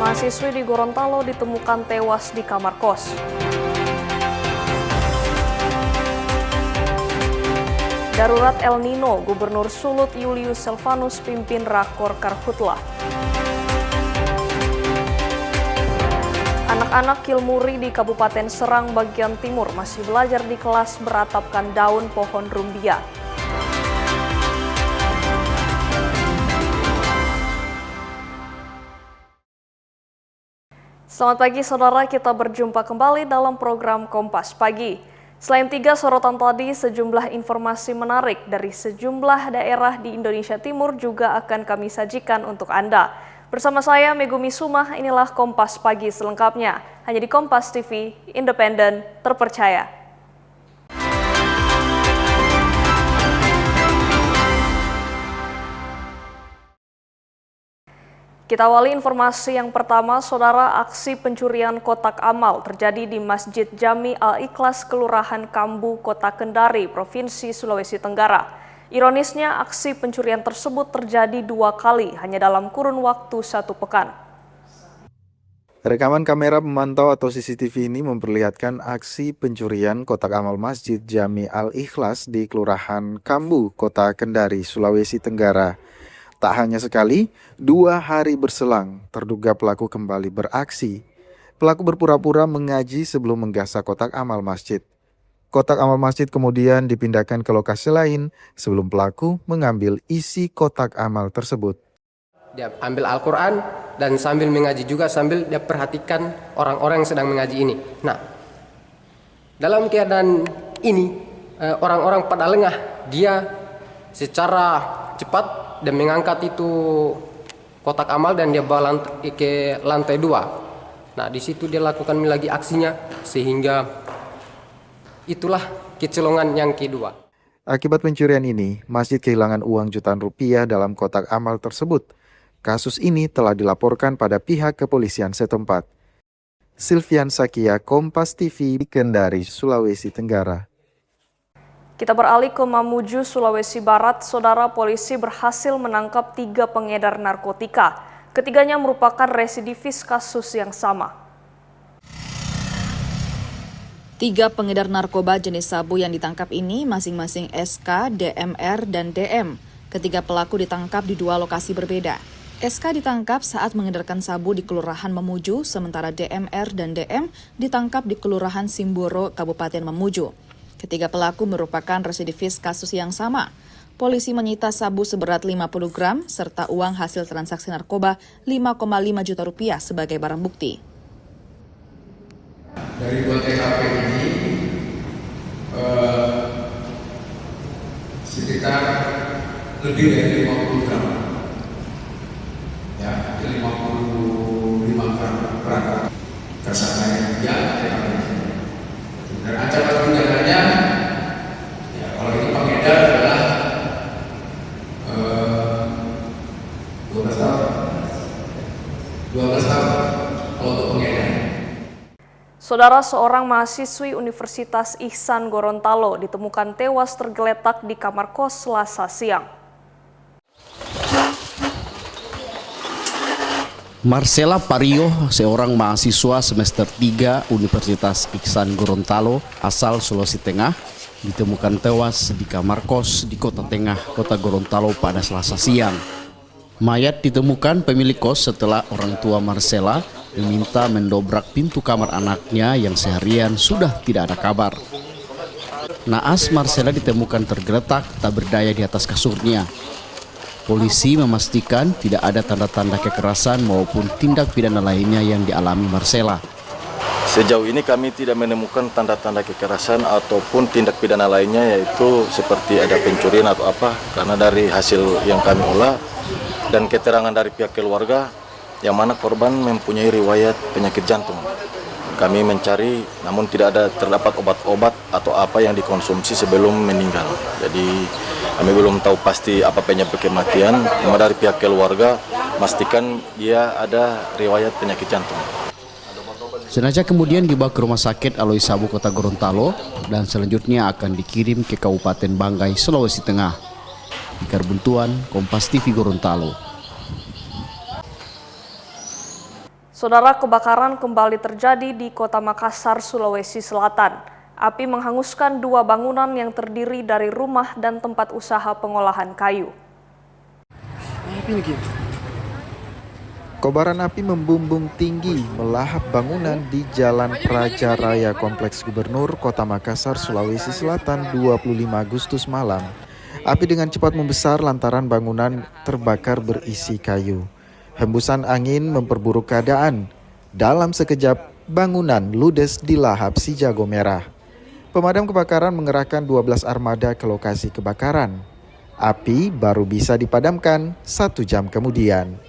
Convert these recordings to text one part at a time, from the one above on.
mahasiswi di Gorontalo ditemukan tewas di kamar kos. Darurat El Nino, Gubernur Sulut Julius Silvanus pimpin rakor Karhutlah. Anak-anak Kilmuri di Kabupaten Serang bagian timur masih belajar di kelas beratapkan daun pohon rumbia. Selamat pagi saudara, kita berjumpa kembali dalam program Kompas Pagi. Selain 3 sorotan tadi, sejumlah informasi menarik dari sejumlah daerah di Indonesia Timur juga akan kami sajikan untuk Anda. Bersama saya Megumi Sumah, inilah Kompas Pagi selengkapnya. Hanya di Kompas TV, independen, terpercaya. Kita awali informasi yang pertama, saudara. Aksi pencurian kotak amal terjadi di Masjid Jami Al-Ikhlas, Kelurahan Kambu, Kota Kendari, Provinsi Sulawesi Tenggara. Ironisnya, aksi pencurian tersebut terjadi 2 kali hanya dalam kurun waktu 1 pekan. Rekaman kamera pemantau atau CCTV ini memperlihatkan aksi pencurian kotak amal Masjid Jami Al-Ikhlas di Kelurahan Kambu, Kota Kendari, Sulawesi Tenggara. Tak hanya sekali, 2 hari berselang, terduga pelaku kembali beraksi. Pelaku berpura-pura mengaji sebelum menggasak kotak amal masjid. Kotak amal masjid kemudian dipindahkan ke lokasi lain sebelum pelaku mengambil isi kotak amal tersebut. Dia ambil Al-Quran dan sambil mengaji juga, sambil dia perhatikan orang-orang yang sedang mengaji ini. Nah, dalam keadaan ini, orang-orang pada lengah, dia secara cepat dan mengangkat itu kotak amal dan dia bawa ke lantai 2. Nah, di situ dia lakukan lagi aksinya, sehingga itulah kecolongan yang kedua. Akibat pencurian ini, masjid kehilangan uang jutaan rupiah dalam kotak amal tersebut. Kasus ini telah dilaporkan pada pihak kepolisian setempat. Silvian Sakia, Kompas TV, Kendari, Sulawesi Tenggara. Kita beralih ke Mamuju, Sulawesi Barat. Saudara, polisi berhasil menangkap 3 pengedar narkotika. Ketiganya merupakan residivis kasus yang sama. 3 pengedar narkoba jenis sabu yang ditangkap ini masing-masing SK, DMR, dan DM. Ketiga pelaku ditangkap di 2 lokasi berbeda. SK ditangkap saat mengedarkan sabu di Kelurahan Mamuju, sementara DMR dan DM ditangkap di Kelurahan Simboro, Kabupaten Mamuju. Ketiga pelaku merupakan residivis kasus yang sama. Polisi menyita sabu seberat 50 gram serta uang hasil transaksi narkoba 5,5 juta rupiah sebagai barang bukti. Dari 2 TKP ini sekitar lebih dari 50 gram. Ya, 55 gram berat. Tersangka yang TKP ini. Dan ancaman pidananya, ya, kalau ini pengedar adalah 12 tahun. 12 tahun kalau untuk pengedar. Saudara, seorang mahasiswi Universitas Ihsan Gorontalo ditemukan tewas tergeletak di kamar kos Selasa siang. Marcela Pario, seorang mahasiswa semester 3 Universitas Ihsan Gorontalo asal Sulawesi Tengah, ditemukan tewas di kamar kos di Kota Tengah, Kota Gorontalo pada Selasa siang. Mayat ditemukan pemilik kos setelah orang tua Marcela meminta mendobrak pintu kamar anaknya yang seharian sudah tidak ada kabar. Naas Marcela ditemukan tergeletak tak berdaya di atas kasurnya. Polisi memastikan tidak ada tanda-tanda kekerasan maupun tindak pidana lainnya yang dialami Marcela. Sejauh ini kami tidak menemukan tanda-tanda kekerasan ataupun tindak pidana lainnya, yaitu seperti ada pencurian atau apa, karena dari hasil yang kami olah dan keterangan dari pihak keluarga yang mana korban mempunyai riwayat penyakit jantung. Kami mencari, namun tidak ada terdapat obat-obat atau apa yang dikonsumsi sebelum meninggal. Jadi kami belum tahu pasti apa penyebab kematian. Cuma dari pihak keluarga memastikan dia ada riwayat penyakit jantung. Jenazah kemudian dibawa ke Rumah Sakit Aloy Sabu Kota Gorontalo dan selanjutnya akan dikirim ke Kabupaten Banggai, Sulawesi Tengah. Ikar Buntuan, Kompas TV Gorontalo. Saudara, kebakaran kembali terjadi di Kota Makassar, Sulawesi Selatan. Api menghanguskan 2 bangunan yang terdiri dari rumah dan tempat usaha pengolahan kayu. Kobaran api membumbung tinggi melahap bangunan di Jalan Praja Raya Kompleks Gubernur Kota Makassar, Sulawesi Selatan 25 Agustus malam. Api dengan cepat membesar lantaran bangunan terbakar berisi kayu. Hembusan angin memperburuk keadaan. Dalam sekejap, bangunan ludes dilahap si jago merah. Pemadam kebakaran mengerahkan 12 armada ke lokasi kebakaran. Api baru bisa dipadamkan 1 jam kemudian.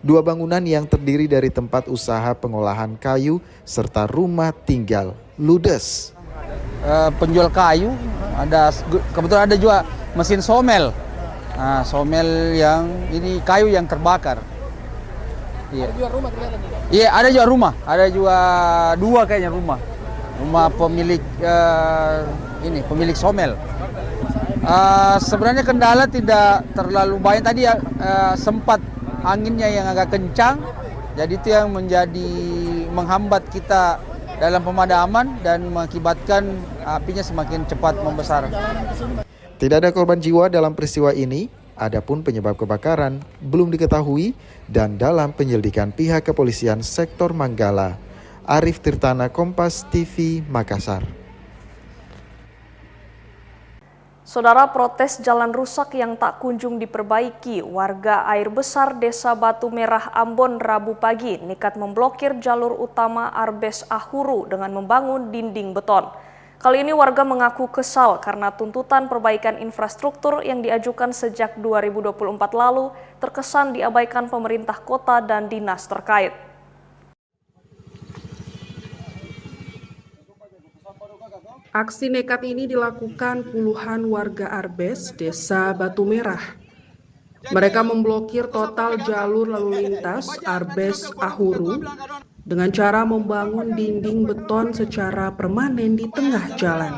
2 bangunan yang terdiri dari tempat usaha pengolahan kayu serta rumah tinggal ludes. Penjual kayu, kebetulan ada juga mesin somel. Nah, somel yang ini kayu yang terbakar. Iya. Ada juga rumah kelihatan juga. Iya, ada juga rumah. Ada juga 2 kayaknya rumah. Rumah pemilik pemilik somel. Sebenarnya kendala tidak terlalu banyak tadi ya, sempat anginnya yang agak kencang, jadi itu yang menghambat kita dalam pemadaman dan mengakibatkan apinya semakin cepat membesar. Tidak ada korban jiwa dalam peristiwa ini, adapun penyebab kebakaran belum diketahui dan dalam penyelidikan pihak kepolisian sektor Manggala. Arif Tirtana, Kompas TV, Makassar. Saudara, protes jalan rusak yang tak kunjung diperbaiki, warga air besar Desa Batu Merah Ambon Rabu pagi nekat memblokir jalur utama Arbes Ahuru dengan membangun dinding beton. Kali ini warga mengaku kesal karena tuntutan perbaikan infrastruktur yang diajukan sejak 2024 lalu terkesan diabaikan pemerintah kota dan dinas terkait. Aksi nekat ini dilakukan puluhan warga Arbes, Desa Batu Merah. Mereka memblokir total jalur lalu lintas Arbes Ahuru dengan cara membangun dinding beton secara permanen di tengah jalan.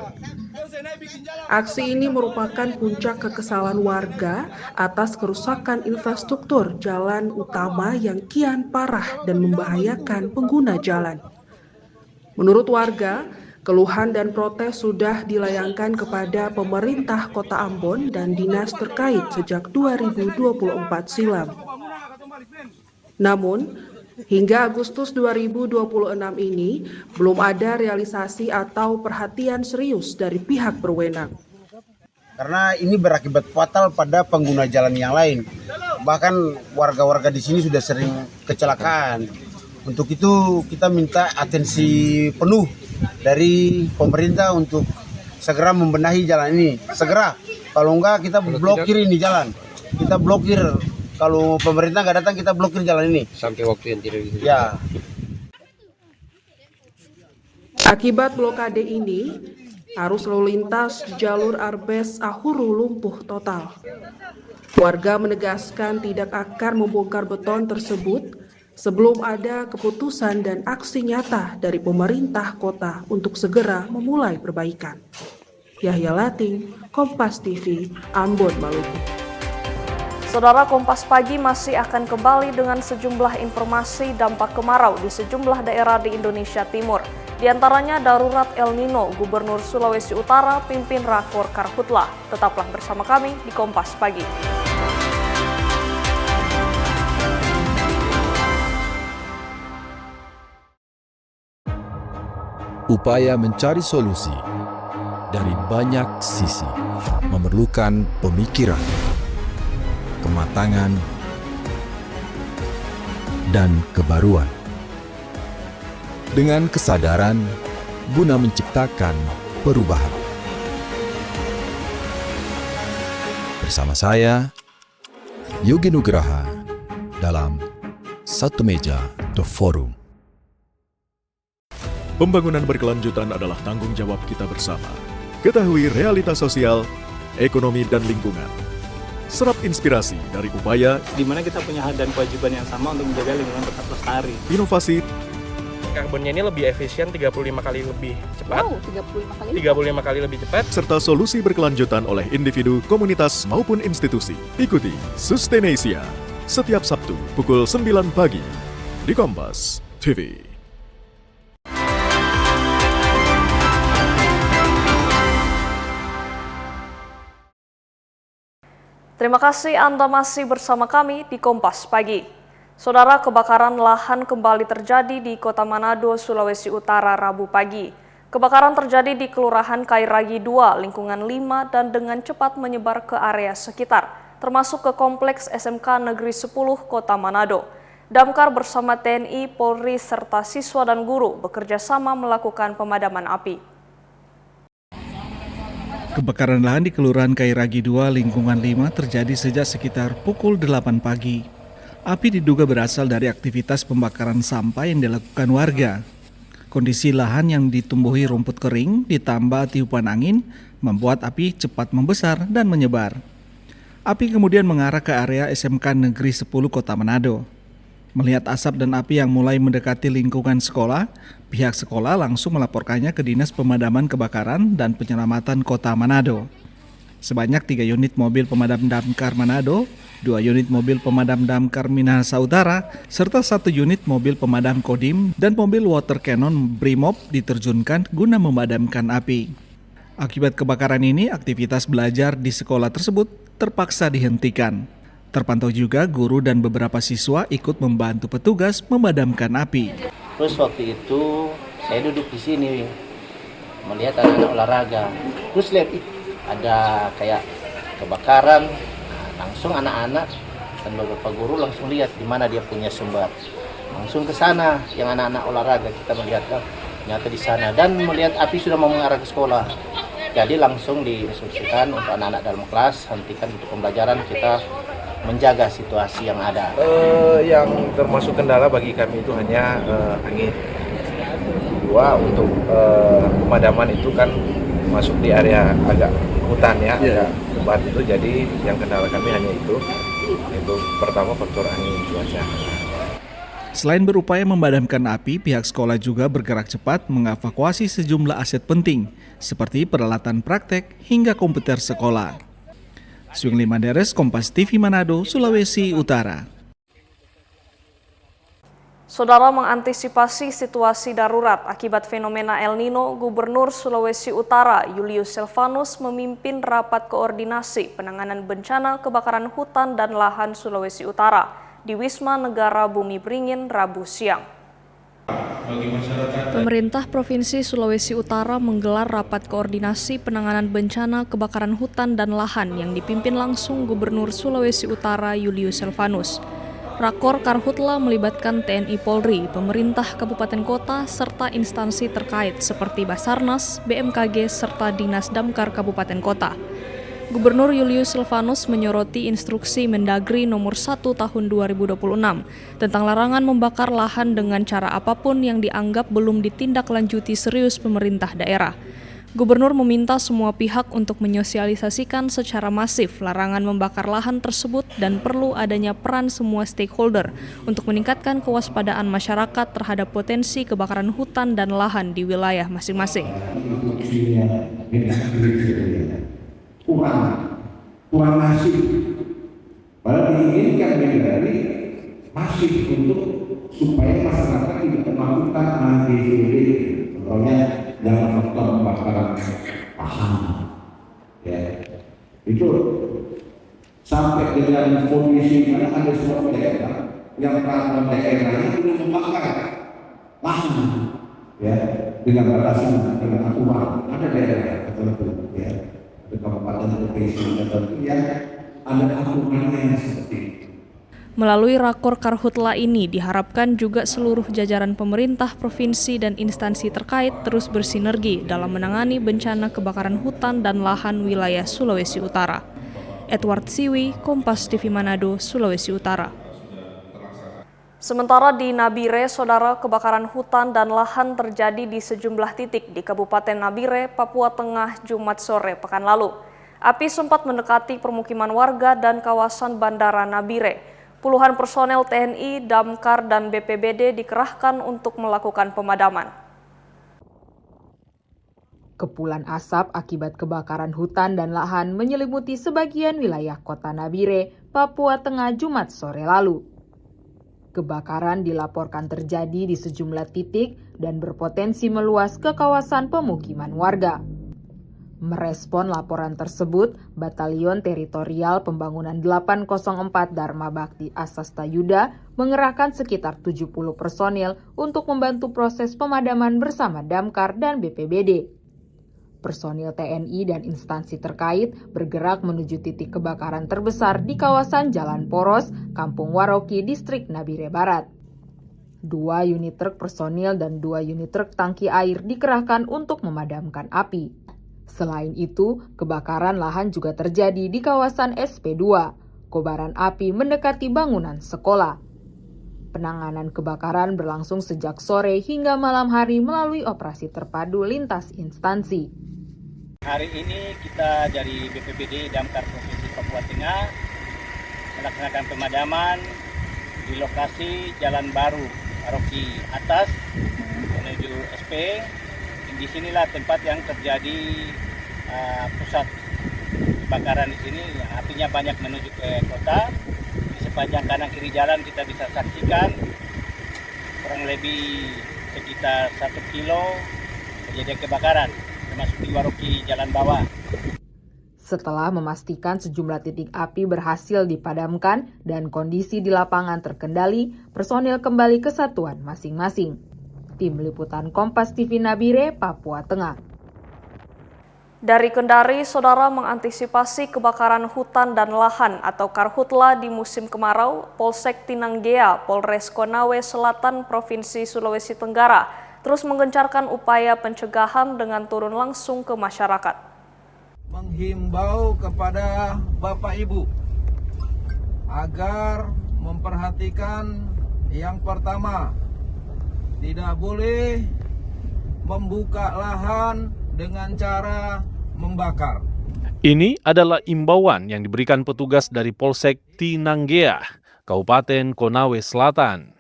Aksi ini merupakan puncak kekesalan warga atas kerusakan infrastruktur jalan utama yang kian parah dan membahayakan pengguna jalan. Menurut warga, keluhan dan protes sudah dilayangkan kepada pemerintah Kota Ambon dan dinas terkait sejak 2024 silam. Namun, hingga Agustus 2026 ini belum ada realisasi atau perhatian serius dari pihak berwenang. Karena ini berakibat fatal pada pengguna jalan yang lain. Bahkan warga-warga di sini sudah sering kecelakaan. Untuk itu kita minta atensi penuh dari pemerintah untuk segera membenahi jalan ini. Segera, kalau enggak kita blokir ini jalan. Kita blokir, kalau pemerintah nggak datang kita blokir jalan ini. Sampai waktu yang tidak bisa. Ya. Akibat blokade ini, arus lalu lintas di jalur Arbes Ahuru lumpuh total. Warga menegaskan tidak akan membongkar beton tersebut sebelum ada keputusan dan aksi nyata dari pemerintah kota untuk segera memulai perbaikan. Yahya Lating, Kompas TV, Ambon, Maluku. Saudara, Kompas Pagi masih akan kembali dengan sejumlah informasi dampak kemarau di sejumlah daerah di Indonesia Timur. Di antaranya darurat El Nino, Gubernur Sulawesi Utara pimpin Rakor Karhutlah. Tetaplah bersama kami di Kompas Pagi. Upaya mencari solusi dari banyak sisi memerlukan pemikiran, kematangan, dan kebaruan. Dengan kesadaran guna menciptakan perubahan. Bersama saya, Yogi Nugraha, dalam Satu Meja The Forum. Pembangunan berkelanjutan adalah tanggung jawab kita bersama. Ketahui realitas sosial, ekonomi, dan lingkungan. Serap inspirasi dari upaya di mana kita punya hak dan kewajiban yang sama untuk menjaga lingkungan tetap lestari. Inovasi. Karbonnya ini lebih efisien 35 kali lebih cepat. Wow, 35 kali lebih cepat. Serta solusi berkelanjutan oleh individu, komunitas, maupun institusi. Ikuti Sustainasia setiap Sabtu pukul 9 pagi di Kompas. TV. Terima kasih Anda masih bersama kami di Kompas Pagi. Saudara, kebakaran lahan kembali terjadi di Kota Manado, Sulawesi Utara, Rabu pagi. Kebakaran terjadi di Kelurahan Kairagi 2, lingkungan 5, dan dengan cepat menyebar ke area sekitar, termasuk ke Kompleks SMK Negeri 10 Kota Manado. Damkar bersama TNI, Polri, serta siswa dan guru bekerja sama melakukan pemadaman api. Kebakaran lahan di Kelurahan Kairagi 2, lingkungan 5 terjadi sejak sekitar pukul 8 pagi. Api diduga berasal dari aktivitas pembakaran sampah yang dilakukan warga. Kondisi lahan yang ditumbuhi rumput kering ditambah tiupan angin membuat api cepat membesar dan menyebar. Api kemudian mengarah ke area SMK Negeri 10 Kota Manado. Melihat asap dan api yang mulai mendekati lingkungan sekolah, pihak sekolah langsung melaporkannya ke Dinas Pemadaman Kebakaran dan Penyelamatan Kota Manado. Sebanyak 3 unit mobil pemadam damkar Manado, 2 unit mobil pemadam damkar Minahasa Utara, serta 1 unit mobil pemadam Kodim dan mobil water cannon Brimob diterjunkan guna memadamkan api. Akibat kebakaran ini, aktivitas belajar di sekolah tersebut terpaksa dihentikan. Terpantau juga guru dan beberapa siswa ikut membantu petugas memadamkan api. Terus waktu itu saya duduk di sini melihat anak-anak olahraga. Terus lihat ada kayak kebakaran. Langsung anak-anak dan beberapa guru langsung lihat di mana dia punya sumber. Langsung ke sana yang anak-anak olahraga kita melihat ternyata di sana dan melihat api sudah mau mengarah ke sekolah. Jadi langsung diinstruksikan untuk anak-anak dalam kelas hentikan untuk pembelajaran, kita menjaga situasi yang ada. Yang termasuk kendala bagi kami itu hanya angin. Dua, untuk pemadaman itu kan masuk di area agak hutan ya, agak lebat itu, jadi yang kendala kami hanya itu pertama faktor angin cuaca. Selain berupaya memadamkan api, pihak sekolah juga bergerak cepat mengevakuasi sejumlah aset penting seperti peralatan praktek hingga komputer sekolah. Swingli Manderes, Kompas TV Manado, Sulawesi Utara. Saudara, mengantisipasi situasi darurat akibat fenomena El Nino, Gubernur Sulawesi Utara Julius Silvanus memimpin rapat koordinasi penanganan bencana kebakaran hutan dan lahan Sulawesi Utara di Wisma Negara Bumi Beringin Rabu siang. Pemerintah Provinsi Sulawesi Utara menggelar rapat koordinasi penanganan bencana kebakaran hutan dan lahan yang dipimpin langsung Gubernur Sulawesi Utara Julius Silvanus. Rakor Karhutla melibatkan TNI Polri, pemerintah kabupaten kota, serta instansi terkait seperti Basarnas, BMKG, serta Dinas Damkar Kabupaten Kota. Gubernur Julius Silvanus menyoroti instruksi Mendagri nomor 1 tahun 2026 tentang larangan membakar lahan dengan cara apapun yang dianggap belum ditindaklanjuti serius pemerintah daerah. Gubernur meminta semua pihak untuk menyosialisasikan secara masif larangan membakar lahan tersebut dan perlu adanya peran semua stakeholder untuk meningkatkan kewaspadaan masyarakat terhadap potensi kebakaran hutan dan lahan di wilayah masing-masing. kurang masif. Padahal diinginkan dari masif untuk supaya masyarakat tidak melakukan ADCD, contohnya jangan melakukan pembakaran lahan. Ya, itu sampai dengan kondisi mana ada suatu daerah yang peraturan daerahnya belum membakar lahan, ya, dengan batasan dengan aturan. Ada daerah tertentu, ya. Kabupaten provinsi tertentu yang ada aturannya seperti itu. Melalui Rakor Karhutla ini diharapkan juga seluruh jajaran pemerintah provinsi dan instansi terkait terus bersinergi dalam menangani bencana kebakaran hutan dan lahan wilayah Sulawesi Utara. Edward Siwi, Kompas TV Manado, Sulawesi Utara. Sementara di Nabire, saudara, kebakaran hutan dan lahan terjadi di sejumlah titik di Kabupaten Nabire, Papua Tengah, Jumat sore pekan lalu. Api sempat mendekati permukiman warga dan kawasan Bandara Nabire. Puluhan personel TNI, Damkar, dan BPBD dikerahkan untuk melakukan pemadaman. Kepulan asap akibat kebakaran hutan dan lahan menyelimuti sebagian wilayah kota Nabire, Papua Tengah, Jumat sore lalu. Kebakaran dilaporkan terjadi di sejumlah titik dan berpotensi meluas ke kawasan pemukiman warga. Merespon laporan tersebut, Batalion Teritorial Pembangunan 804 Dharma Bakti Asastayuda mengerahkan sekitar 70 personil untuk membantu proses pemadaman bersama Damkar dan BPBD. Personil TNI dan instansi terkait bergerak menuju titik kebakaran terbesar di kawasan Jalan Poros, Kampung Waroki, Distrik Nabire Barat. 2 unit truk personil dan 2 unit truk tangki air dikerahkan untuk memadamkan api. Selain itu, kebakaran lahan juga terjadi di kawasan SP2. Kobaran api mendekati bangunan sekolah. Penanganan kebakaran berlangsung sejak sore hingga malam hari melalui operasi terpadu lintas instansi. Hari ini kita dari BPBD Damkar Provinsi Papua Tengah melaksanakan pemadaman di lokasi Jalan Baru Waroki Atas menuju SP. Di sinilah tempat yang terjadi pusat kebakaran di sini, yang apinya banyak menuju ke kota. Di sepanjang kanan kiri jalan kita bisa saksikan kurang lebih sekitar 1 kilo kejadian kebakaran, termasuk di Waroki Jalan Bawah. Setelah memastikan sejumlah titik api berhasil dipadamkan dan kondisi di lapangan terkendali, personil kembali ke satuan masing-masing. Tim Liputan Kompas TV Nabire, Papua Tengah. Dari Kendari, saudara, mengantisipasi kebakaran hutan dan lahan atau karhutla di musim kemarau, Polsek Tinanggea, Polres Konawe Selatan, Provinsi Sulawesi Tenggara, terus menggencarkan upaya pencegahan dengan turun langsung ke masyarakat. Menghimbau kepada Bapak Ibu agar memperhatikan yang pertama, tidak boleh membuka lahan dengan cara membakar. Ini adalah imbauan yang diberikan petugas dari Polsek Tinanggea, Kabupaten Konawe Selatan.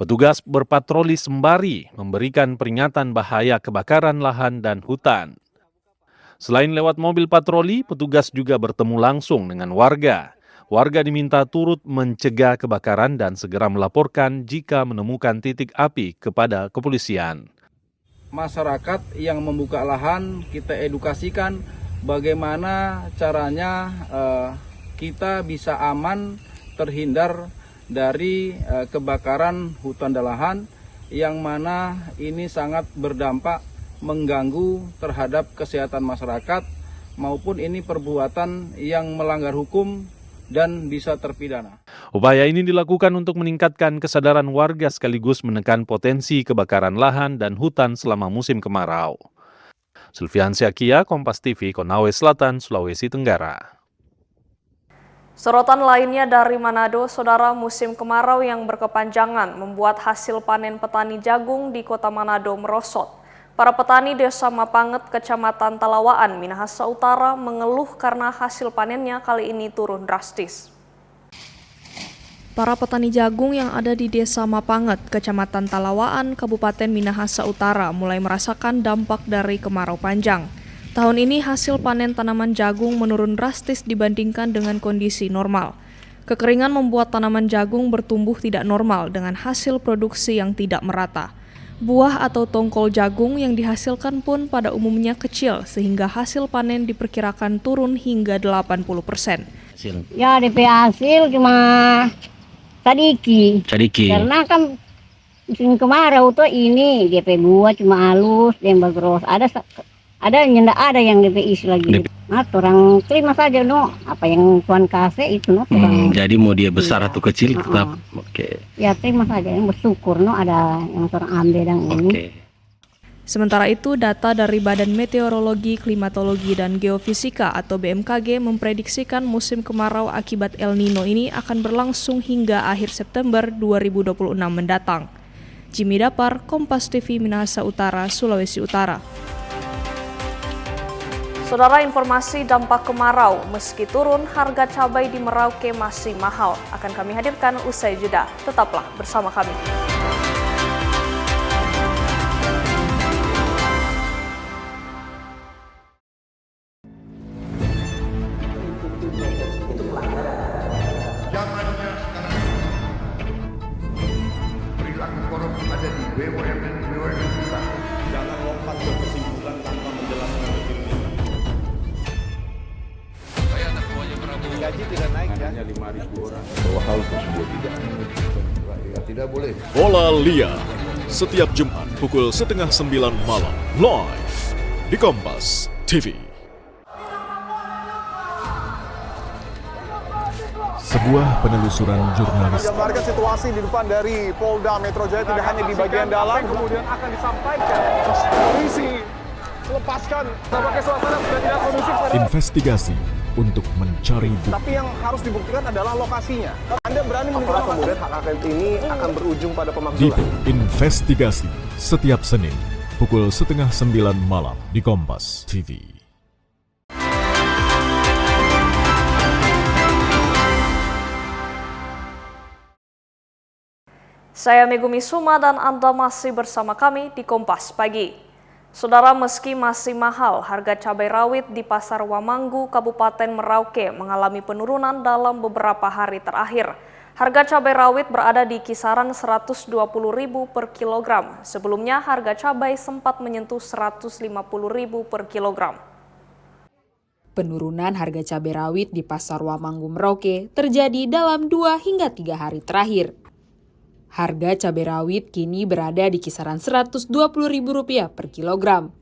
Petugas berpatroli sembari memberikan peringatan bahaya kebakaran lahan dan hutan. Selain lewat mobil patroli, petugas juga bertemu langsung dengan warga. Warga diminta turut mencegah kebakaran dan segera melaporkan jika menemukan titik api kepada kepolisian. Masyarakat yang membuka lahan, kita edukasikan bagaimana caranya kita bisa aman terhindar dari kebakaran hutan dan lahan yang mana ini sangat berdampak mengganggu terhadap kesehatan masyarakat maupun ini perbuatan yang melanggar hukum dan bisa terpidana. Upaya ini dilakukan untuk meningkatkan kesadaran warga sekaligus menekan potensi kebakaran lahan dan hutan selama musim kemarau. Sulfiansyah Kia, Kompas TV, Konawe Selatan, Sulawesi Tenggara. Sorotan lainnya dari Manado, saudara, musim kemarau yang berkepanjangan membuat hasil panen petani jagung di kota Manado merosot. Para petani Desa Mapanget, Kecamatan Talawaan, Minahasa Utara mengeluh karena hasil panennya kali ini turun drastis. Para petani jagung yang ada di Desa Mapanget, Kecamatan Talawaan, Kabupaten Minahasa Utara mulai merasakan dampak dari kemarau panjang. Tahun ini hasil panen tanaman jagung menurun drastis dibandingkan dengan kondisi normal. Kekeringan membuat tanaman jagung bertumbuh tidak normal dengan hasil produksi yang tidak merata. Buah atau tongkol jagung yang dihasilkan pun pada umumnya kecil sehingga hasil panen diperkirakan turun hingga 80%. Ya DP hasil cuma sedikit. Karena kan musim kemarau tuh ini DP buah cuma halus yang bagus. Ada yang DP isi lagi. Nah, orang terima saja apa yang Tuhan kasih itu Jadi mau dia besar atau kecil tetap oke. Ya terima saja, yang bersyukur ada yang orang ambil dan ini. Sementara itu, data dari Badan Meteorologi, Klimatologi, dan Geofisika atau BMKG memprediksikan musim kemarau akibat El Nino ini akan berlangsung hingga akhir September 2026 mendatang. Jimmy Dapar, Kompas TV, Minahasa Utara, Sulawesi Utara. Saudara, informasi dampak kemarau, meski turun, harga cabai di Merauke masih mahal. Akan kami hadirkan usai jeda. Tetaplah bersama kami. BUMN kita. Jangan lompat ke kesimpulan tanpa menjelaskan detailnya. Saya anak buahnya Prabowo. Gaji tidak naik ya? Hanya 5.000 orang. Bahwa hal tersebut tidak boleh. Bola Liar setiap Jumat pukul 8:30 malam live di Kompas TV. Sebuah penelusuran jurnalis. Gambarkan situasi di depan dari Polda Metro Jaya tidak hanya di bagian dalam, kemudian akan disampaikan polisi lepaskan. Tampaknya suasana sudah tidak kondusif. Investigasi untuk mencari bukti. Tapi yang harus dibuktikan adalah lokasinya. Anda berani menunjukkan kemudian hak angket ini akan berujung pada pemakzulan. Dipo Investigasi setiap Senin pukul 8:30 malam di Kompas TV. Saya Megumi Suma dan Anda masih bersama kami di Kompas Pagi. Saudara, meski masih mahal, harga cabai rawit di Pasar Wamanggu, Kabupaten Merauke mengalami penurunan dalam beberapa hari terakhir. Harga cabai rawit berada di kisaran Rp120.000 per kilogram. Sebelumnya harga cabai sempat menyentuh Rp150.000 per kilogram. Penurunan harga cabai rawit di Pasar Wamanggu Merauke terjadi dalam 2 hingga 3 hari terakhir. Harga cabai rawit kini berada di kisaran Rp120.000 per kilogram.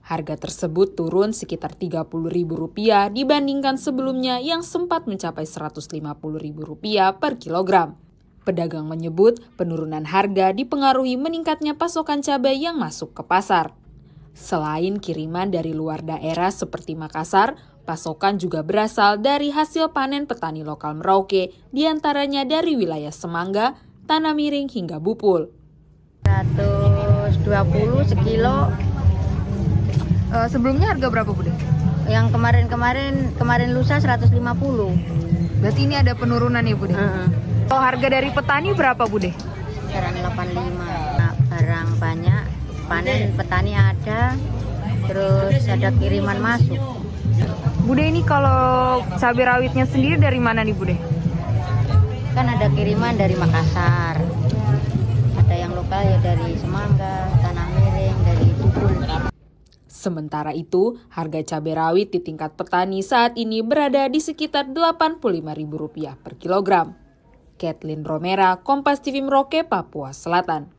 Harga tersebut turun sekitar Rp30.000 dibandingkan sebelumnya yang sempat mencapai Rp150.000 per kilogram. Pedagang menyebut penurunan harga dipengaruhi meningkatnya pasokan cabai yang masuk ke pasar. Selain kiriman dari luar daerah seperti Makassar, pasokan juga berasal dari hasil panen petani lokal Merauke, diantaranya dari wilayah Semangga, Tanah Miring hingga Bupul. 120 sekilo. Sebelumnya harga berapa, Bude? Yang kemarin lusa 150. Berarti ini ada penurunan ya, Bude? Kalau harga dari petani berapa, Bude? Sekarang 85. Nah, barang banyak, panen petani ada, terus ada kiriman masuk. Bude, ini kalau cabai rawitnya sendiri dari mana nih, Bude? Kan ada kiriman dari Makassar, ada yang lokal ya dari Semangga, Tanah Miring, dari Bupul. Sementara itu, harga cabai rawit di tingkat petani saat ini berada di sekitar Rp85.000 per kilogram. Kathleen Romera, Kompas TV Merauke, Papua Selatan.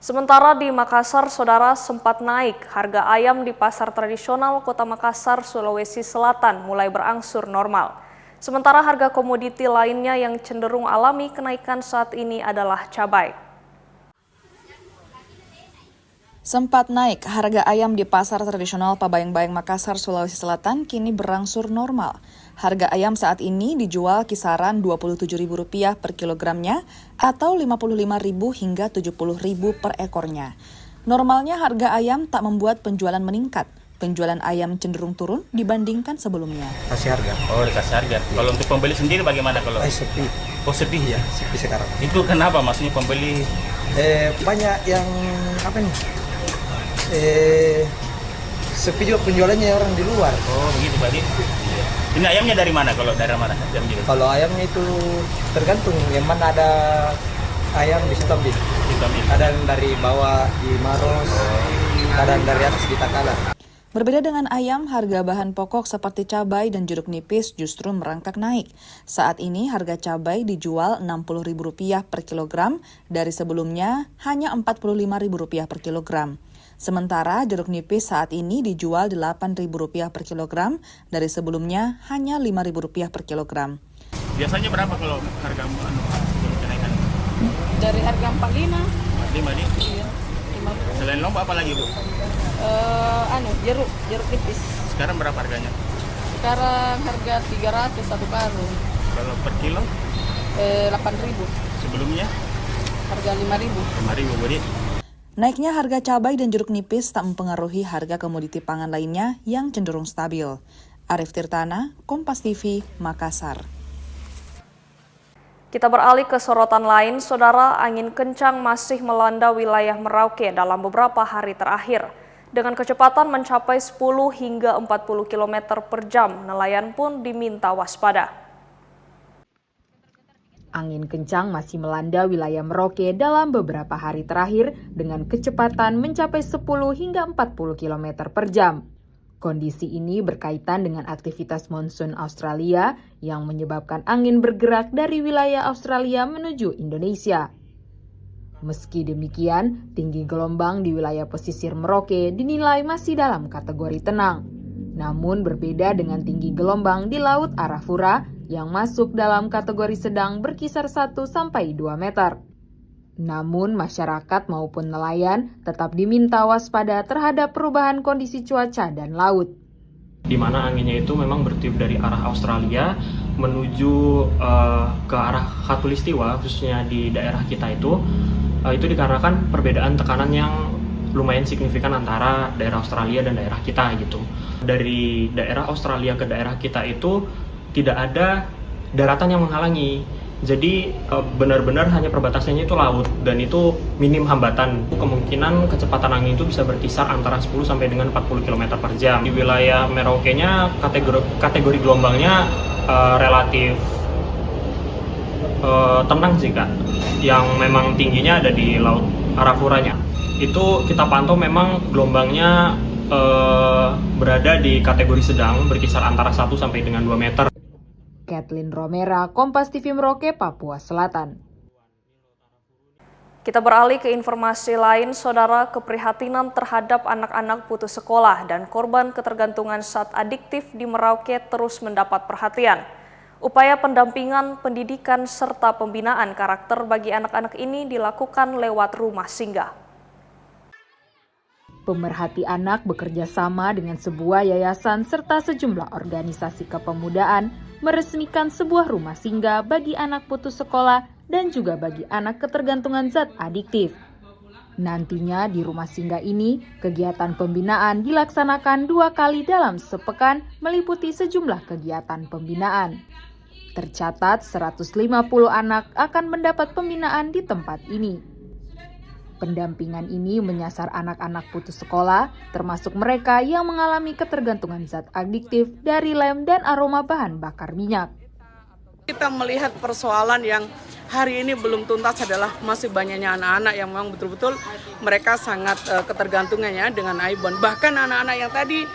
Sementara di Makassar, saudara, sempat naik harga ayam di pasar tradisional Kota Makassar, Sulawesi Selatan mulai berangsur normal. Sementara harga komoditi lainnya yang cenderung alami kenaikan saat ini adalah cabai. Sempat naik, harga ayam di pasar tradisional Pabayang-Bayang Makassar, Sulawesi Selatan kini berangsur normal. Harga ayam saat ini dijual kisaran Rp27.000 per kilogramnya atau Rp55.000 hingga Rp70.000 per ekornya. Normalnya harga ayam tak membuat penjualan meningkat. Penjualan ayam cenderung turun dibandingkan sebelumnya. Kasih harga. Oh, dikasih harga. Kalau untuk pembeli sendiri bagaimana kalau? Sepi. Oh, sepi ya? Sepi sekarang. Itu kenapa? Maksudnya pembeli? Banyak yang apa nih? Sepi juga penjualannya orang di luar. Oh, begitu berarti. Ini ayamnya dari mana? Kalau dari mana? Kalau ayamnya itu tergantung yang mana ada ayam di situ ambil. Ada yang dari bawah di Maros, ada yang dari atas di Takala. Berbeda dengan ayam, harga bahan pokok seperti cabai dan jeruk nipis justru merangkak naik. Saat ini harga cabai dijual Rp60.000 per kilogram, dari sebelumnya hanya Rp45.000 per kilogram. Sementara jeruk nipis saat ini dijual Rp8.000 per kilogram, dari sebelumnya hanya Rp5.000 per kilogram. Biasanya berapa kalau harga kenaikan? Dari harga 45. 45 nih? Iya. 50. Selain lombok apa lagi, Bu? Jeruk nipis. Sekarang berapa harganya? Sekarang harga 300 satu karung. Kalau per kilo? 8.000. Sebelumnya? Harga 5.000. 5.000, Bu. Naiknya harga cabai dan jeruk nipis tak mempengaruhi harga komoditi pangan lainnya yang cenderung stabil. Arif Tirtana, Kompas TV, Makassar. Kita beralih ke sorotan lain, saudara. Angin kencang masih melanda wilayah Merauke dalam beberapa hari terakhir. Dengan kecepatan mencapai 10 hingga 40 km per jam, nelayan pun diminta waspada. Angin kencang masih melanda wilayah Merauke dalam beberapa hari terakhir dengan kecepatan mencapai 10 hingga 40 km per jam. Kondisi ini berkaitan dengan aktivitas monsun Australia yang menyebabkan angin bergerak dari wilayah Australia menuju Indonesia. Meski demikian, tinggi gelombang di wilayah pesisir Merauke dinilai masih dalam kategori tenang. Namun berbeda dengan tinggi gelombang di Laut Arafura yang masuk dalam kategori sedang berkisar 1-2 meter. Namun masyarakat maupun nelayan tetap diminta waspada terhadap perubahan kondisi cuaca dan laut. Di mana anginnya itu memang bertiup dari arah Australia menuju ke arah Khatulistiwa, khususnya di daerah kita itu dikarenakan perbedaan tekanan yang lumayan signifikan antara daerah Australia dan daerah kita gitu. Dari daerah Australia ke daerah kita itu tidak ada daratan yang menghalangi. Jadi benar-benar hanya perbatasannya itu laut dan itu minim hambatan. Kemungkinan kecepatan angin itu bisa berkisar antara 10 sampai dengan 40 km per jam. Di wilayah Merauke-nya kategori gelombangnya relatif tenang sih Kak. Yang memang tingginya ada di Laut Arafuranya. Itu kita pantau memang gelombangnya berada di kategori sedang berkisar antara 1 sampai dengan 2 meter. Kathleen Romera, Kompas TV Merauke, Papua Selatan. Kita beralih ke informasi lain, Saudara. Keprihatinan terhadap anak-anak putus sekolah dan korban ketergantungan zat adiktif di Merauke terus mendapat perhatian. Upaya pendampingan, pendidikan, serta pembinaan karakter bagi anak-anak ini dilakukan lewat rumah singgah. Pemerhati anak bekerja sama dengan sebuah yayasan serta sejumlah organisasi kepemudaan meresmikan sebuah rumah singgah bagi anak putus sekolah dan juga bagi anak ketergantungan zat adiktif. Nantinya di rumah singgah ini, kegiatan pembinaan dilaksanakan 2 kali dalam sepekan meliputi sejumlah kegiatan pembinaan. Tercatat 150 anak akan mendapat pembinaan di tempat ini. Pendampingan ini menyasar anak-anak putus sekolah, termasuk mereka yang mengalami ketergantungan zat adiktif dari lem dan aroma bahan bakar minyak. Kita melihat persoalan yang hari ini belum tuntas adalah masih banyaknya anak-anak yang memang betul-betul mereka sangat ketergantungannya dengan Aibon. Bahkan anak-anak yang tadi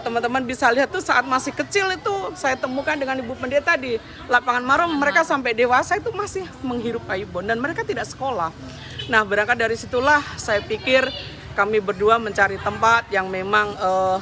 teman-teman bisa lihat tuh saat masih kecil itu saya temukan dengan Ibu Pendeta di lapangan Marom, mereka sampai dewasa itu masih menghirup Aibon dan mereka tidak sekolah. Nah, berangkat dari situlah saya pikir kami berdua mencari tempat yang memang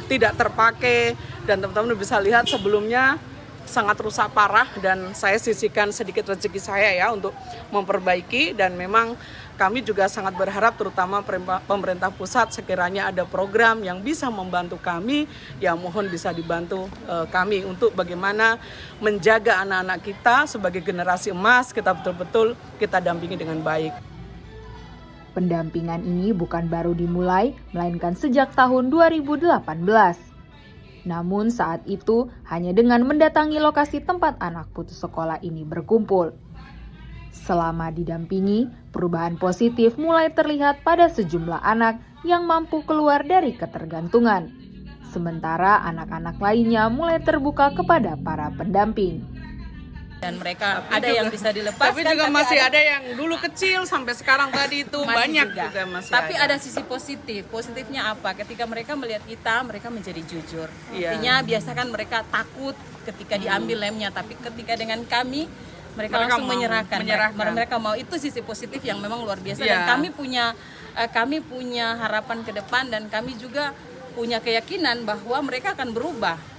tidak terpakai dan teman-teman bisa lihat sebelumnya sangat rusak parah dan saya sisihkan sedikit rezeki saya ya untuk memperbaiki dan memang kami juga sangat berharap terutama pemerintah pusat sekiranya ada program yang bisa membantu kami, ya mohon bisa dibantu kami untuk bagaimana menjaga anak-anak kita sebagai generasi emas, kita betul-betul kita dampingi dengan baik. Pendampingan ini bukan baru dimulai, melainkan sejak tahun 2018. Namun saat itu hanya dengan mendatangi lokasi tempat anak putus sekolah ini berkumpul. Selama didampingi, perubahan positif mulai terlihat pada sejumlah anak yang mampu keluar dari ketergantungan. Sementara anak-anak lainnya mulai terbuka kepada para pendamping. Dan mereka ada yang bisa dilepaskan. Tapi juga masih ada yang dulu kecil sampai sekarang tadi itu banyak juga masih. Tapi ada sisi positif. Positifnya apa? Ketika mereka melihat kita, mereka menjadi jujur. Artinya biasakan mereka takut ketika diambil lemnya, tapi ketika dengan kami mereka langsung menyerahkan. Mereka mau, itu sisi positif yang memang luar biasa. Dan kami punya harapan ke depan dan kami juga punya keyakinan bahwa mereka akan berubah.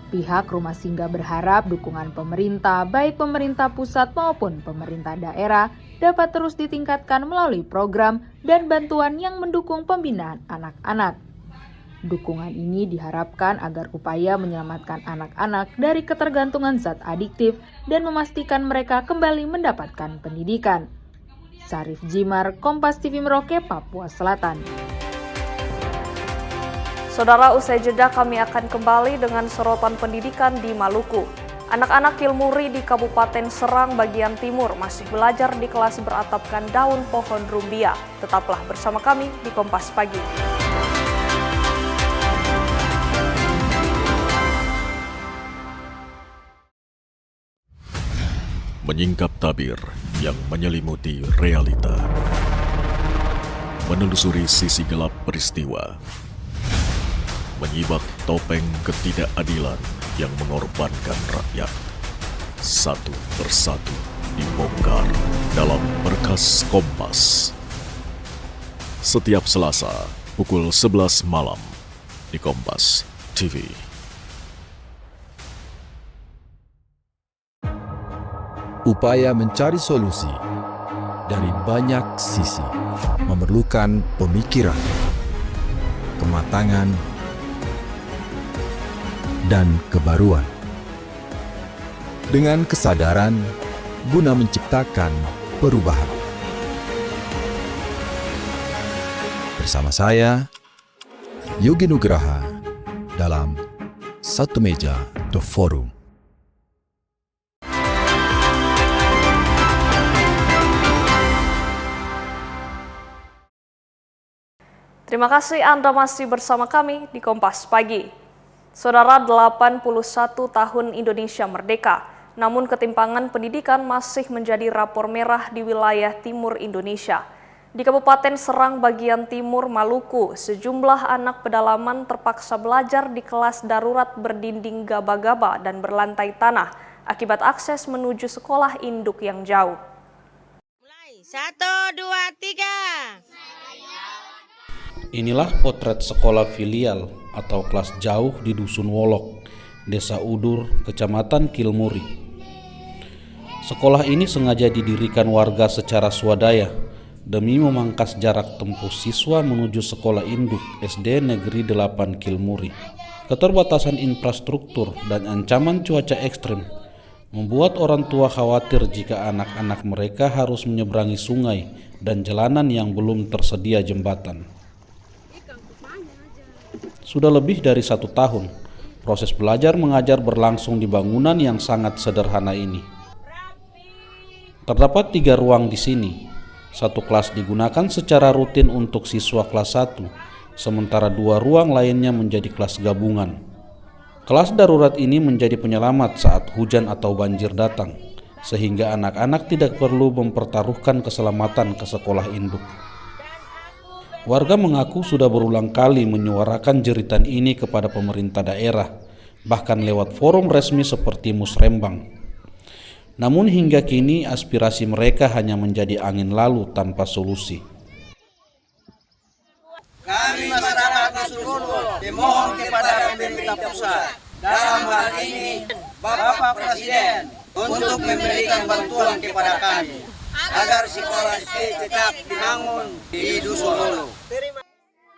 Pihak rumah singgah berharap dukungan pemerintah, baik pemerintah pusat maupun pemerintah daerah, dapat terus ditingkatkan melalui program dan bantuan yang mendukung pembinaan anak-anak. Dukungan ini diharapkan agar upaya menyelamatkan anak-anak dari ketergantungan zat adiktif dan memastikan mereka kembali mendapatkan pendidikan. Sarif Jimar, Kompas TV Merauke, Papua Selatan. Saudara, usai jeda kami akan kembali dengan sorotan pendidikan di Maluku. Anak-anak Kilmuri di Kabupaten Serang bagian timur masih belajar di kelas beratapkan daun pohon rumbia. Tetaplah bersama kami di Kompas Pagi. Menyingkap tabir yang menyelimuti realita. Menelusuri sisi gelap peristiwa. Menyibak topeng ketidakadilan yang mengorbankan rakyat. Satu persatu dibongkar dalam Berkas Kompas. Setiap Selasa pukul 11 malam di Kompas TV. Upaya mencari solusi dari banyak sisi memerlukan pemikiran, kematangan, dan kebaruan. Dengan kesadaran guna menciptakan perubahan. Bersama saya, Yogi Nugraha, dalam Satu Meja The Forum. Terima kasih Anda masih bersama kami di Kompas Pagi. Saudara, 81 tahun Indonesia merdeka, namun ketimpangan pendidikan masih menjadi rapor merah di wilayah timur Indonesia. Di Kabupaten Serang bagian timur Maluku, sejumlah anak pedalaman terpaksa belajar di kelas darurat berdinding gaba-gaba dan berlantai tanah akibat akses menuju sekolah induk yang jauh. 1, 2, 3. Inilah potret sekolah filial atau kelas jauh di Dusun Wolok, Desa Udur, Kecamatan Kilmuri. Sekolah ini sengaja didirikan warga secara swadaya demi memangkas jarak tempuh siswa menuju sekolah induk SD Negeri 8 Kilmuri. Keterbatasan infrastruktur dan ancaman cuaca ekstrim membuat orang tua khawatir jika anak-anak mereka harus menyeberangi sungai dan jalanan yang belum tersedia jembatan. Sudah lebih dari 1 tahun, proses belajar mengajar berlangsung di bangunan yang sangat sederhana ini. Terdapat 3 ruang di sini. 1 kelas digunakan secara rutin untuk siswa kelas 1, sementara 2 ruang lainnya menjadi kelas gabungan. Kelas darurat ini menjadi penyelamat saat hujan atau banjir datang, sehingga anak-anak tidak perlu mempertaruhkan keselamatan ke sekolah induk. Warga mengaku sudah berulang kali menyuarakan jeritan ini kepada pemerintah daerah, bahkan lewat forum resmi seperti Musrembang. Namun hingga kini aspirasi mereka hanya menjadi angin lalu tanpa solusi. Kami masyarakat Dusun Wolok memohon kepada pemerintah pusat, dalam hal ini Bapak Presiden, untuk memberikan bantuan kepada kami agar sekolah SD tetap dibangun di Dusun Wolok.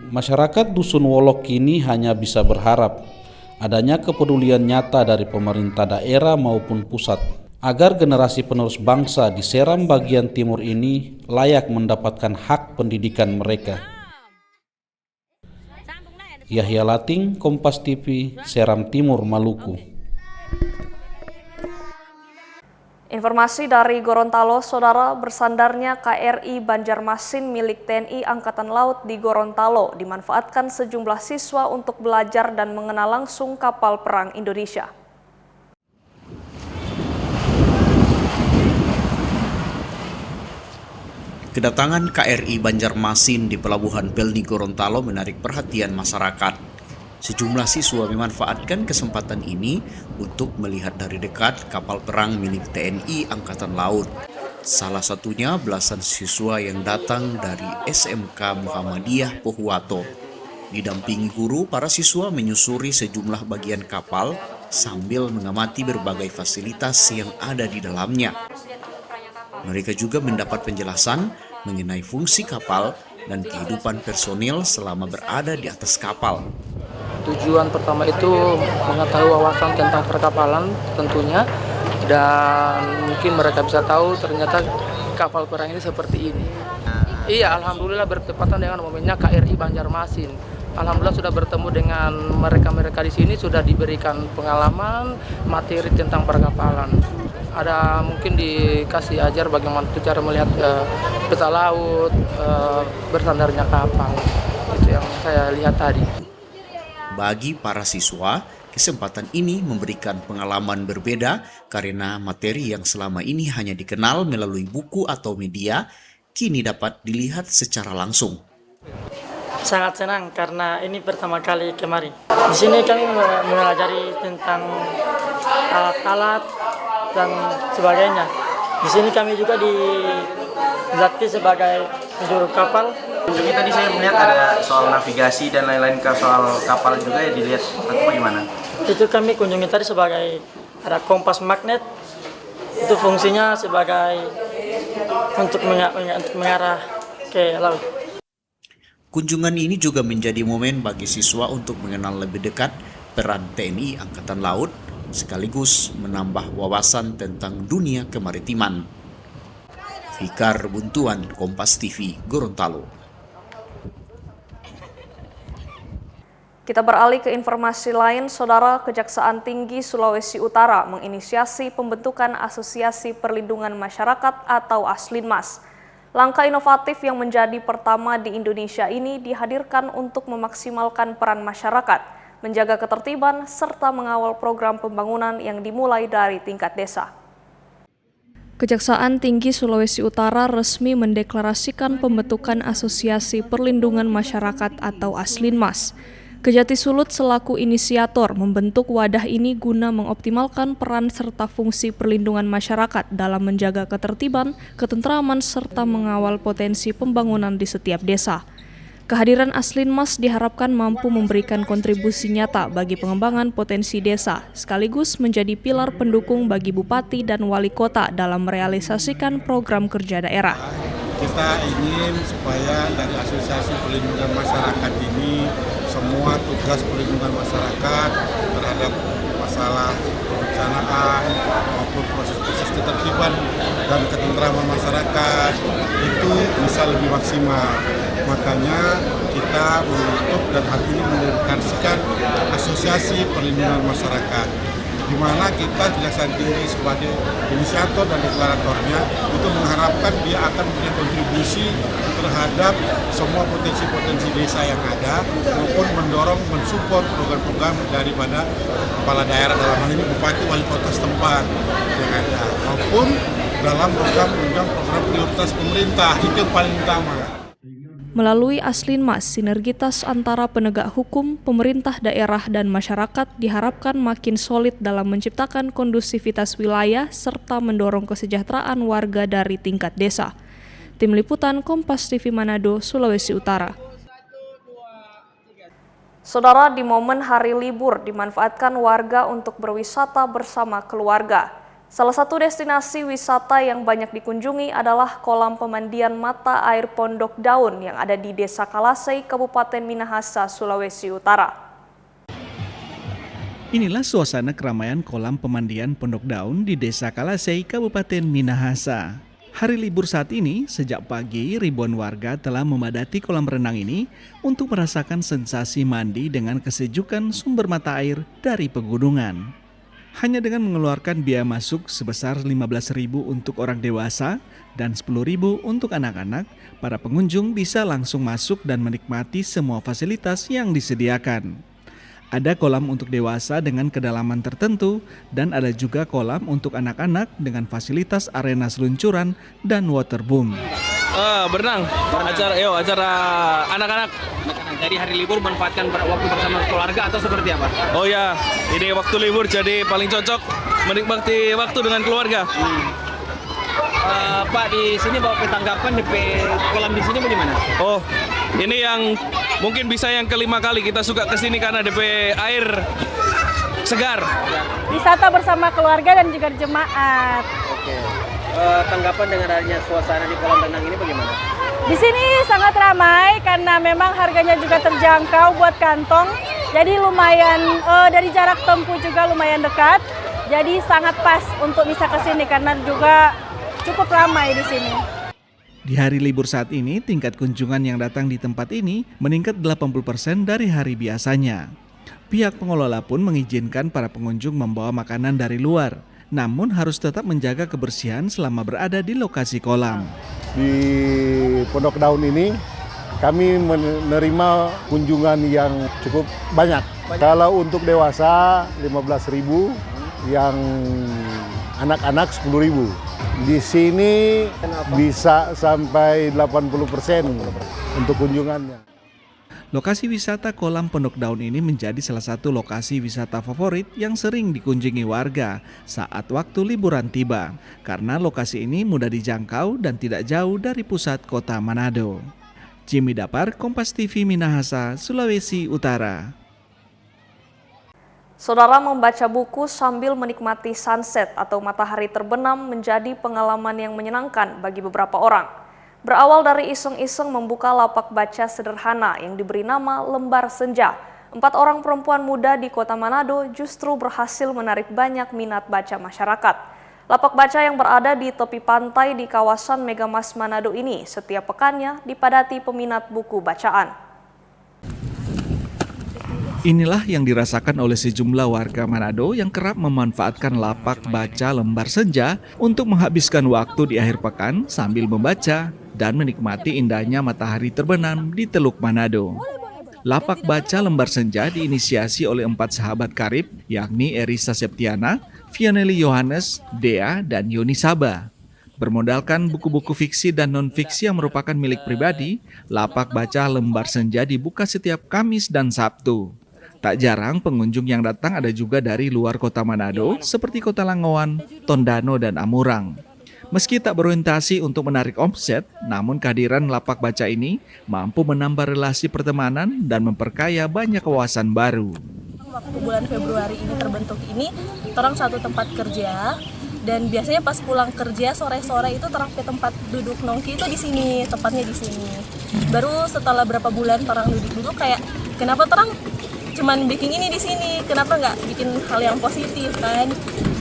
Masyarakat Dusun Wolok kini hanya bisa berharap adanya kepedulian nyata dari pemerintah daerah maupun pusat agar generasi penerus bangsa di Seram bagian timur ini layak mendapatkan hak pendidikan mereka. Yahya Lating, Kompas TV, Seram Timur, Maluku. Informasi dari Gorontalo, saudara, bersandarnya KRI Banjarmasin milik TNI Angkatan Laut di Gorontalo dimanfaatkan sejumlah siswa untuk belajar dan mengenal langsung kapal perang Indonesia. Kedatangan KRI Banjarmasin di Pelabuhan Pelni Gorontalo menarik perhatian masyarakat. Sejumlah siswa memanfaatkan kesempatan ini untuk melihat dari dekat kapal perang milik TNI Angkatan Laut. Salah satunya belasan siswa yang datang dari SMK Muhammadiyah Pohuwato. Didampingi guru, para siswa menyusuri sejumlah bagian kapal sambil mengamati berbagai fasilitas yang ada di dalamnya. Mereka juga mendapat penjelasan mengenai fungsi kapal dan kehidupan personil selama berada di atas kapal. Tujuan pertama itu mengetahui wawasan tentang perkapalan tentunya, dan mungkin mereka bisa tahu ternyata kapal perang ini seperti ini. Iya, alhamdulillah bertepatan dengan momennya KRI Banjarmasin. Alhamdulillah sudah bertemu dengan mereka-mereka di sini, sudah diberikan pengalaman materi tentang perkapalan. Ada mungkin dikasih ajar bagaimana cara melihat peta laut, bersandarnya kapal. Itu yang saya lihat tadi. Bagi para siswa, Kesempatan ini memberikan pengalaman berbeda karena materi yang selama ini hanya dikenal melalui buku atau media, kini dapat dilihat secara langsung. Sangat senang karena ini pertama kali kemari. Di sini kami mempelajari tentang alat-alat dan sebagainya. Di sini kami juga dilatih sebagai penjuru kapal. Kunjungi tadi saya melihat ada soal navigasi dan lain-lain ke soal kapal juga ya, dilihat atau bagaimana? Itu kami kunjungi tadi sebagai ada kompas magnet. Itu fungsinya sebagai untuk mengarah ke laut. Kunjungan ini juga menjadi momen bagi siswa untuk mengenal lebih dekat peran TNI Angkatan Laut, sekaligus menambah wawasan tentang dunia kemaritiman. Fikar Buntuan, Kompas TV, Gorontalo. Kita beralih ke informasi lain, Saudara. Kejaksaan Tinggi Sulawesi Utara menginisiasi pembentukan Asosiasi Perlindungan Masyarakat atau Aslinmas. Langkah inovatif yang menjadi pertama di Indonesia ini dihadirkan untuk memaksimalkan peran masyarakat, menjaga ketertiban, serta mengawal program pembangunan yang dimulai dari tingkat desa. Kejaksaan Tinggi Sulawesi Utara resmi mendeklarasikan pembentukan Asosiasi Perlindungan Masyarakat atau Aslinmas. Kejati Sulut selaku inisiator membentuk wadah ini guna mengoptimalkan peran serta fungsi perlindungan masyarakat dalam menjaga ketertiban, ketentraman, serta mengawal potensi pembangunan di setiap desa. Kehadiran Aslinmas diharapkan mampu memberikan kontribusi nyata bagi pengembangan potensi desa, sekaligus menjadi pilar pendukung bagi bupati dan wali kota dalam merealisasikan program kerja daerah. Kita ingin supaya dari Asosiasi Perlindungan Masyarakat ini semua tugas perlindungan masyarakat terhadap masalah kebencanaan maupun proses-proses ketertiban dan ketentraman masyarakat itu bisa lebih maksimal. Makanya kita membentuk dan hari ini mendeklarasikan Asosiasi Perlindungan Masyarakat, di mana kita Kejaksaan Tinggi sebagai inisiator dan deklaratornya itu mengharapkan dia akan memberikan kontribusi terhadap semua potensi-potensi desa yang ada maupun mendorong, mensupport program-program daripada kepala daerah, dalam hal ini bupati, wali kota setempat yang ada, maupun dalam program-program prioritas pemerintah. Itu yang paling utama. Melalui Aslinmas, sinergitas antara penegak hukum, pemerintah daerah, dan masyarakat diharapkan makin solid dalam menciptakan kondusivitas wilayah serta mendorong kesejahteraan warga dari tingkat desa. Tim Liputan Kompas TV Manado, Sulawesi Utara. Saudara, di momen hari libur dimanfaatkan warga untuk berwisata bersama keluarga. Salah satu destinasi wisata yang banyak dikunjungi adalah kolam pemandian mata air Pondok Daun yang ada di Desa Kalasei, Kabupaten Minahasa, Sulawesi Utara. Inilah suasana keramaian kolam pemandian Pondok Daun di Desa Kalasei, Kabupaten Minahasa. Hari libur saat ini, sejak pagi ribuan warga telah memadati kolam renang ini untuk merasakan sensasi mandi dengan kesejukan sumber mata air dari pegunungan. Hanya dengan mengeluarkan biaya masuk sebesar Rp15.000 untuk orang dewasa dan Rp10.000 untuk anak-anak, para pengunjung bisa langsung masuk dan menikmati semua fasilitas yang disediakan. Ada kolam untuk dewasa dengan kedalaman tertentu dan ada juga kolam untuk anak-anak dengan fasilitas arena seluncuran dan waterboom. Berenang. Acara anak-anak. Jadi hari libur manfaatkan waktu bersama keluarga atau seperti apa? Oh ya, ini waktu libur jadi paling cocok menikmati waktu dengan keluarga. Pak, di sini bawa tanggapan di kolam di sini bagaimana? Oh, ini yang mungkin bisa yang kelima kali kita suka ke sini karena DP air segar. Wisata bersama keluarga dan juga jemaat. Oke. Tanggapan dengan adanya suasana di kolam renang ini bagaimana? Di sini sangat ramai karena memang harganya juga terjangkau buat kantong. Jadi lumayan dari jarak tempuh juga lumayan dekat. Jadi sangat pas untuk bisa ke sini karena juga cukup ramai di sini. Di hari libur saat ini, tingkat kunjungan yang datang di tempat ini meningkat 80% dari hari biasanya. Pihak pengelola pun mengizinkan para pengunjung membawa makanan dari luar, namun harus tetap menjaga kebersihan selama berada di lokasi kolam. Di Pondok Daun ini kami menerima kunjungan yang cukup banyak. Kalau untuk dewasa 15.000, yang anak-anak 10.000. Di sini bisa sampai 80% untuk kunjungannya. Lokasi wisata Kolam Pondok Daun ini menjadi salah satu lokasi wisata favorit yang sering dikunjungi warga saat waktu liburan tiba, karena lokasi ini mudah dijangkau dan tidak jauh dari pusat kota Manado. Jimmy Dapar, Kompas TV Minahasa, Sulawesi Utara. Saudara, membaca buku sambil menikmati sunset atau matahari terbenam menjadi pengalaman yang menyenangkan bagi beberapa orang. Berawal dari iseng-iseng membuka lapak baca sederhana yang diberi nama Lembar Senja, 4 orang perempuan muda di kota Manado justru berhasil menarik banyak minat baca masyarakat. Lapak baca yang berada di tepi pantai di kawasan Megamas Manado ini setiap pekannya dipadati peminat buku bacaan. Inilah yang dirasakan oleh sejumlah warga Manado yang kerap memanfaatkan lapak baca Lembar Senja untuk menghabiskan waktu di akhir pekan sambil membaca dan menikmati indahnya matahari terbenam di Teluk Manado. Lapak baca Lembar Senja diinisiasi oleh 4 sahabat karib, yakni Erisa Septiana, Vianelli Yohanes, Dea, dan Yoni Saba. Bermodalkan buku-buku fiksi dan non-fiksi yang merupakan milik pribadi, lapak baca Lembar Senja dibuka setiap Kamis dan Sabtu. Tak jarang pengunjung yang datang ada juga dari luar kota Manado seperti Kota Langowan, Tondano, dan Amurang. Meski tak berorientasi untuk menarik omset, namun kehadiran lapak baca ini mampu menambah relasi pertemanan dan memperkaya banyak wawasan baru. Waktu bulan Februari ini terbentuk ini, orang satu tempat kerja, dan biasanya pas pulang kerja sore-sore itu orang ke tempat duduk nongki itu di sini, tempatnya di sini. Baru setelah berapa bulan orang duduk-duduk kayak kenapa orang cuman bikin ini di sini, kenapa nggak bikin hal yang positif kan?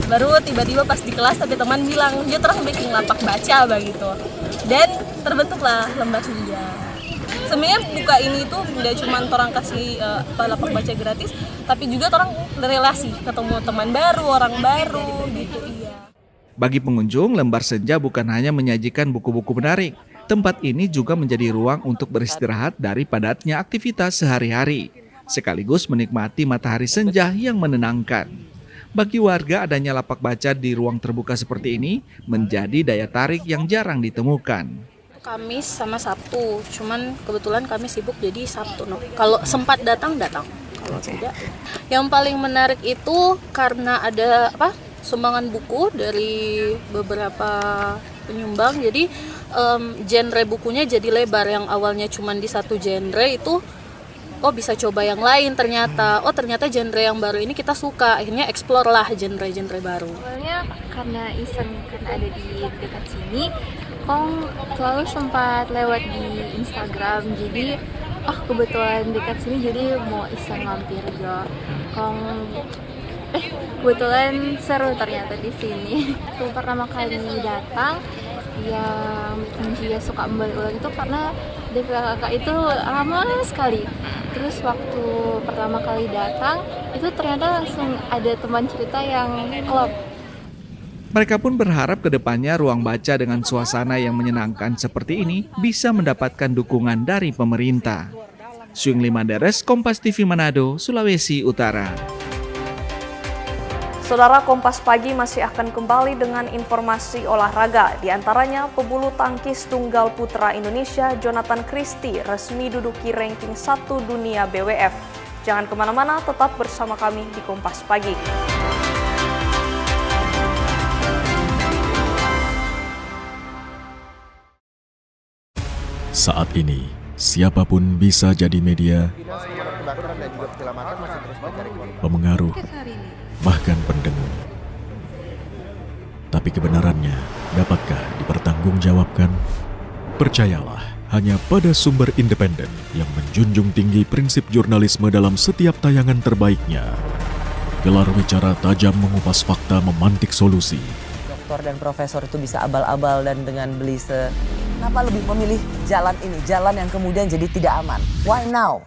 Baru tiba-tiba pas di kelas tapi teman bilang dia terus bikin lapak baca begitu, dan terbentuklah Lembar Senja. Sebenarnya buka ini tuh nggak cuma orang kasih lapak baca gratis, tapi juga orang relasi, ketemu teman baru, orang baru gitu. Iya. Bagi pengunjung, Lembar Senja bukan hanya menyajikan buku-buku menarik. Tempat ini juga menjadi ruang untuk beristirahat dari padatnya aktivitas sehari-hari, sekaligus menikmati matahari senja yang menenangkan. Bagi warga, adanya lapak baca di ruang terbuka seperti ini menjadi daya tarik yang jarang ditemukan. Kamis sama Sabtu, cuman kebetulan kami sibuk jadi Sabtu. Kalau sempat datang, kalau tidak. Yang paling menarik itu karena ada sumbangan buku dari beberapa penyumbang, jadi genre bukunya jadi lebar. Yang awalnya cuman di satu genre itu bisa coba yang lain ternyata. Ternyata genre yang baru ini kita suka. Akhirnya explore lah genre-genre baru. Awalnya karena iseng, karena ada di dekat sini, Kong selalu sempat lewat di Instagram. Jadi kebetulan dekat sini jadi mau iseng mampir juga. Kong kebetulan seru ternyata di sini. Itu pertama kali datang yang dia suka kembali ulang itu karena DPKK itu lama sekali. Terus waktu pertama kali datang itu ternyata langsung ada teman cerita yang klop. Mereka pun berharap ke depannya ruang baca dengan suasana yang menyenangkan seperti ini bisa mendapatkan dukungan dari pemerintah. Swing Limanderes, Kompas TV Manado, Sulawesi Utara. Saudara, Kompas Pagi masih akan kembali dengan informasi olahraga. Di antaranya, pebulu tangkis tunggal putra Indonesia Jonathan Christie resmi duduki ranking 1 dunia BWF. Jangan kemana-mana, tetap bersama kami di Kompas Pagi. Saat ini, siapapun bisa jadi media, pemengaruh, bahkan pendengar. Tapi kebenarannya dapatkah dipertanggungjawabkan? Percayalah, hanya pada sumber independen yang menjunjung tinggi prinsip jurnalisme dalam setiap tayangan terbaiknya. Gelar bicara tajam mengupas fakta, memantik solusi. Doktor dan profesor itu bisa abal-abal dan dengan belise. Kenapa lebih memilih jalan ini, jalan yang kemudian jadi tidak aman? Why now?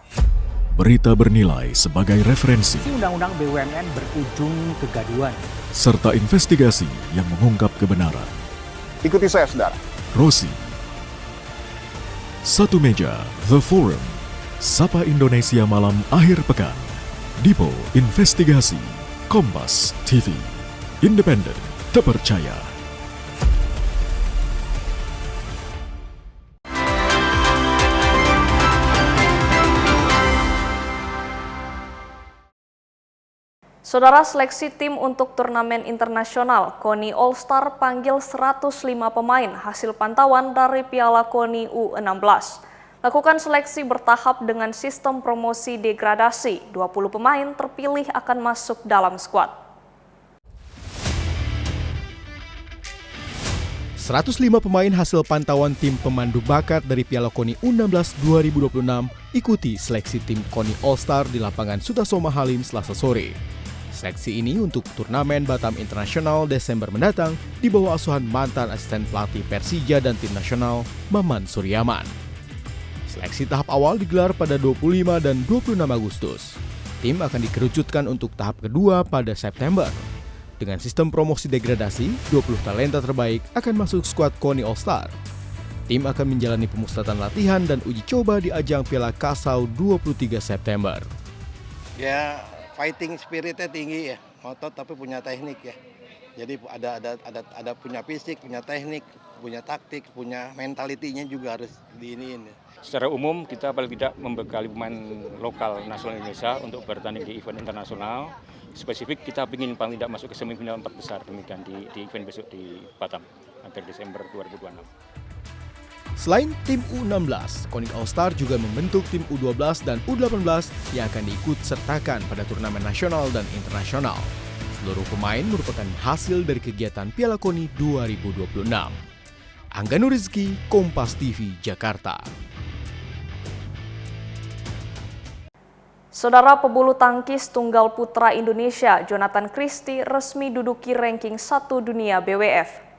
Berita bernilai sebagai referensi. Undang-undang BUMN berujung kegaduhan. Serta investigasi yang mengungkap kebenaran. Ikuti saya, saudara. Rosi. Satu Meja, The Forum. Sapa Indonesia malam akhir pekan. Dipo Investigasi, Kompas TV, independen, terpercaya. Saudara, seleksi tim untuk turnamen internasional KONI All-Star panggil 105 pemain hasil pantauan dari Piala KONI U16. Lakukan seleksi bertahap dengan sistem promosi degradasi. 20 pemain terpilih akan masuk dalam skuad. 105 pemain hasil pantauan tim pemandu bakat dari Piala KONI U16 2026 ikuti seleksi tim KONI All-Star di lapangan Sutasoma Halim Selasa sore. Seleksi ini untuk turnamen Batam Internasional Desember mendatang di bawah asuhan mantan asisten pelatih Persija dan tim nasional Maman Suryaman. Seleksi tahap awal digelar pada 25 dan 26 Agustus. Tim akan dikerucutkan untuk tahap kedua pada September. Dengan sistem promosi degradasi, 20 talenta terbaik akan masuk skuad KONI All-Star. Tim akan menjalani pemusatan latihan dan uji coba di ajang Piala Kasau 23 September. Ya, fighting spiritnya tinggi ya, ngotot tapi punya teknik ya. Jadi ada punya fisik, punya teknik, punya taktik, punya mentalitinya juga harus diiniin ya. Secara umum kita paling tidak membekali pemain lokal nasional Indonesia untuk bertanding di event internasional. Spesifik kita ingin paling tidak masuk ke semifinal 4 besar demikian di event besok di Batam akhir Desember 2026. Selain tim U16, KONI All-Star juga membentuk tim U12 dan U18 yang akan diikut sertakan pada turnamen nasional dan internasional. Seluruh pemain merupakan hasil dari kegiatan Piala KONI 2026. Angga Nurizki, Kompas TV, Jakarta. Saudara, pebulu tangkis tunggal putra Indonesia Jonathan Christie resmi duduki ranking 1 dunia BWF.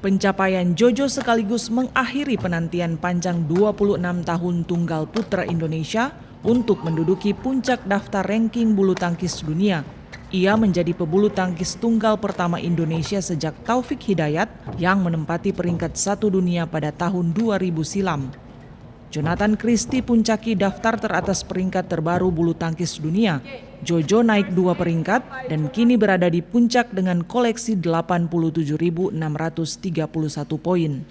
Pencapaian Jojo sekaligus mengakhiri penantian panjang 26 tahun tunggal putra Indonesia untuk menduduki puncak daftar ranking bulu tangkis dunia. Ia menjadi pebulu tangkis tunggal pertama Indonesia sejak Taufik Hidayat yang menempati peringkat 1 dunia pada tahun 2000 silam. Jonathan Christie puncaki daftar teratas peringkat terbaru bulu tangkis dunia. Jojo naik 2 peringkat dan kini berada di puncak dengan koleksi 87.631 poin.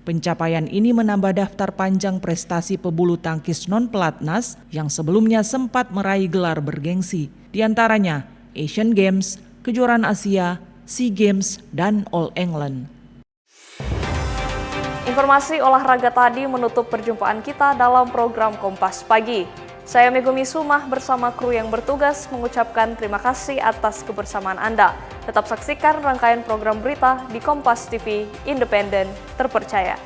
Pencapaian ini menambah daftar panjang prestasi pebulu tangkis non-pelatnas yang sebelumnya sempat meraih gelar bergengsi, di antaranya Asian Games, Kejuaraan Asia, SEA Games, dan All England. Informasi olahraga tadi menutup perjumpaan kita dalam program Kompas Pagi. Saya Megumi Sumah bersama kru yang bertugas mengucapkan terima kasih atas kebersamaan Anda. Tetap saksikan rangkaian program berita di Kompas TV, independen, terpercaya.